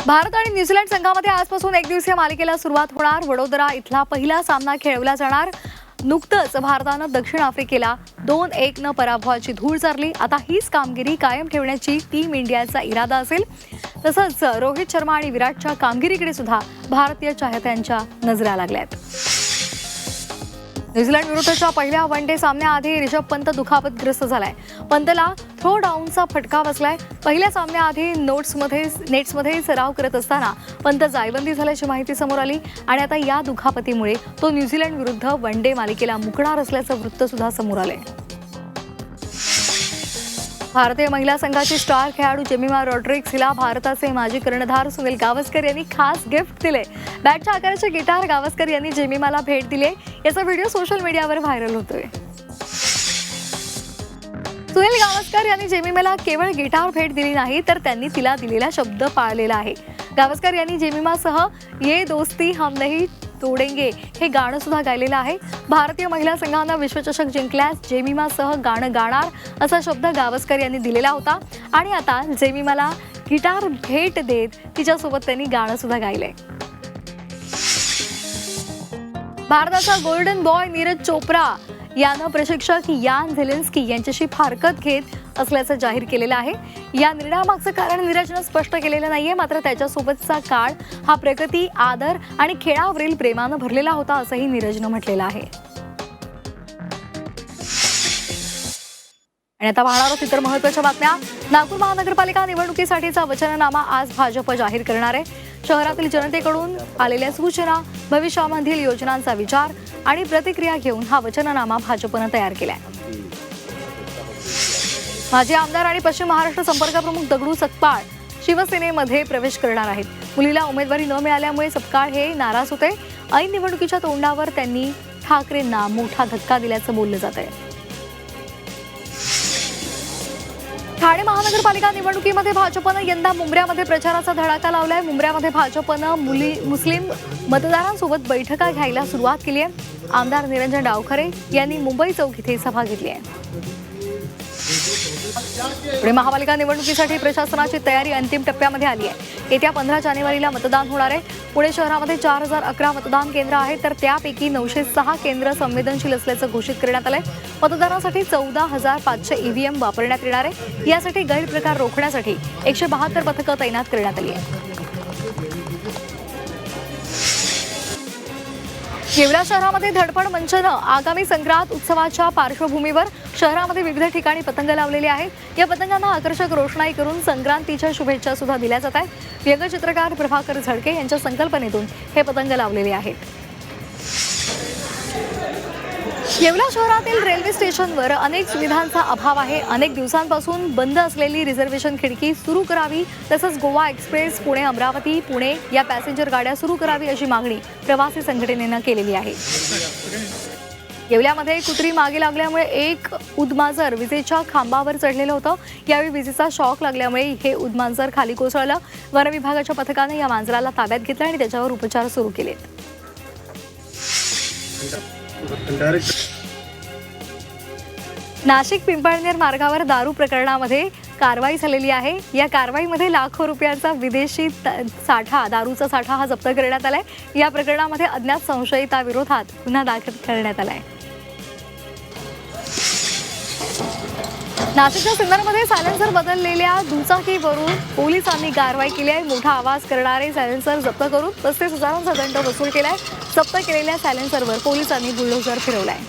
भारत आणि न्यूझीलंड संघामध्ये आजपासून एकदिवसीय मालिकेला सुरुवात होणार। वडोदरा इथला पहिला सामना खेळवला जाणार। नुकतंच भारतानं दक्षिण आफ्रिकेला 2-1 न पराभवाची धूळ चारली। आता हीच कामगिरी कायम ठेवण्याची टीम इंडियाचा इरादा असेल। तसंच रोहित शर्मा आणि विराटच्या कामगिरीकडे सुद्धा भारतीय चाहत्यांच्या नजरा लागल्यात। न्यूझीलंड विरुद्धच्या पहिल्या वन डे सामन्याआधी ऋषभ पंत दुखापतग्रस्त झालाय। पंतला थ्रो डाऊनचा फटका बसलाय। पहिल्या सामन्याआधी नेट्समध्ये सराव करत असताना पंत जायबंदी झाल्याची माहिती समोर आली आणि आता या दुखापतीमुळे तो न्यूझीलंड विरुद्ध वन डे मालिकेला मुकणार असल्याचं वृत्त सुद्धा समोर आलंय। भारतीय महिला संघाची स्टार खेळाडू जेमिमा रॉड्रिग्स हिला भारताचे माजी कर्णधार सुनील गावस्कर यांनी खास गिफ्ट दिले। बॅटच्या आकाराचे गिटार गावस्कर यांनी जेमिमाला भेट दिली। याचा व्हिडिओ सोशल मीडियावर व्हायरल होतोय। सुनील गावस्कर यांनी जेमिमाला केवळ गिटार भेट दिली नाही तर त्यांनी तिला दिलेला शब्द पाळलेला आहे। गावस्कर यांनी जेमिमासह ये दोस्ती हम नहीं तोडेंगे हे गाणं सुद्धा गायलेलं आहे। भारतीय महिला संघानं विश्वचषक जिंकल्यास जेमिमासह गाणं गाणार असा शब्द गावस्कर यांनी दिलेला होता आणि आता जेमिमाला गिटार भेट देत तिच्यासोबत त्यांनी गाणं सुद्धा गायलंय। भारताचा गोल्डन बॉय नीरज चोप्रा यानं प्रशिक्षक यान झेलेन्स्की यांच्याशी फारकत घेत असल्याचं जाहीर केलेलं आहे। या निर्णयामागचं कारण नीरजनं स्पष्ट केलेलं नाहीये, मात्र त्याच्यासोबतचा काळ हा प्रगती, आदर आणि खेळावरील प्रेमानं भरलेला होता असंही नीरजनं म्हटलेलं आहे। आणि आता पाहणार आहोत इतर महत्त्वाच्या बातम्या। नागपूर महानगरपालिका निवडणुकीसाठीचा वचननामा आज भाजप जाहीर करणार आहे। शहरातील जनतेकडून आलेल्या सूचना, भविष्यामधील योजनांचा विचार आणि प्रतिक्रिया घेऊन हा वचननामा भाजपनं तयार केलाय। माजी आमदार आणि पश्चिम महाराष्ट्र संपर्क प्रमुख दगडू सपकाळ शिवसेनेमध्ये प्रवेश करणार आहेत। मुलीला उमेदवारी न मिळाल्यामुळे सपकाळ हे नाराज होते। ऐन निवडणुकीच्या तोंडावर त्यांनी ठाकरेंना मोठा धक्का दिल्याचं बोललं जात आहे। ठाणे महानगरपालिका निवडणुकीमध्ये भाजपनं यंदा मुंब्र्यामध्ये प्रचाराचा धडाका लावलाय। मुंब्र्यामध्ये भाजपनं मुस्लिम मतदारांसोबत बैठका घ्यायला सुरुवात केली आहे। आमदार निरंजन डावखरे यांनी मुंबई चौक इथे सभा घेतली आहे। पुणे महापालिका निवडणुकीसाठी प्रशासनाची तयारी अंतिम टप्प्यामध्ये आली आहे। येत्या 15 जानेवारीला मतदान होणार आहे। पुणे शहरामध्ये 4011 मतदान केंद्र आहेत, तर त्यापैकी 906 केंद्र संवेदनशील असल्याचं घोषित करण्यात आलंय। मतदानासाठी 14,500 ईव्हीएम वापरण्यात येणार आहे। यासाठी गैरप्रकार रोखण्यासाठी 172 पथकं तैनात करण्यात आली आहेत। येवला शहरामध्ये धडपड मंचनं आगामी संक्रांत उत्सवाच्या पार्श्वभूमीवर शहरामध्ये विविध ठिकाणी पतंग लावलेले आहेत। या पतंगांना आकर्षक रोषणाई करून संक्रांतीच्या शुभेच्छा सुद्धा दिल्या जात आहेत। व्यंगचित्रकार प्रभाकर झडके यांच्या संकल्पनेतून हे पतंग लावलेले आहेत। येवला शहरातील रेल्वे स्टेशनवर अनेक सुविधांचा अभाव आहे। अनेक दिवसांपासून बंद असलेली रिझर्वेशन खिडकी सुरू करावी, तसंच गोवा एक्सप्रेस पुणे अमरावती पुणे या पॅसेंजर गाड्या सुरू करावी अशी मागणी प्रवासी संघटनेनं केलेली आहे। येवल्यामध्ये कुत्री मागे लागल्यामुळे एक उदमांजर विजेच्या खांबावर चढलेलं होतं। यावेळी विजेचा शॉक लागल्यामुळे हे उदमांजर खाली कोसळलं। वन विभागाच्या पथकाने या मांजराला ताब्यात घेतलं आणि त्याच्यावर उपचार सुरू केलेत। नाशिक पिंपळनेर मार्गावर दारू प्रकरणामध्ये कारवाई झालेली आहे। या कारवाईमध्ये लाखो रुपयांचा विदेशी दारूचा साठा हा जप्त करण्यात आलाय। या प्रकरणामध्ये अज्ञात संशयिताविरोधात गुन्हा दाखल करण्यात आलाय। नाशिकच्या सिन्नरमध्ये सायलेन्सर बदललेल्या दुचाकीवरून पोलिसांनी कारवाई केली आहे। मोठा आवाज करणारे सायलेन्सर जप्त करून 35,000चा दंड वसूल केलाय। जप्त केलेल्या सायलेन्सरवर पोलिसांनी बुलडोझर फिरवलाय।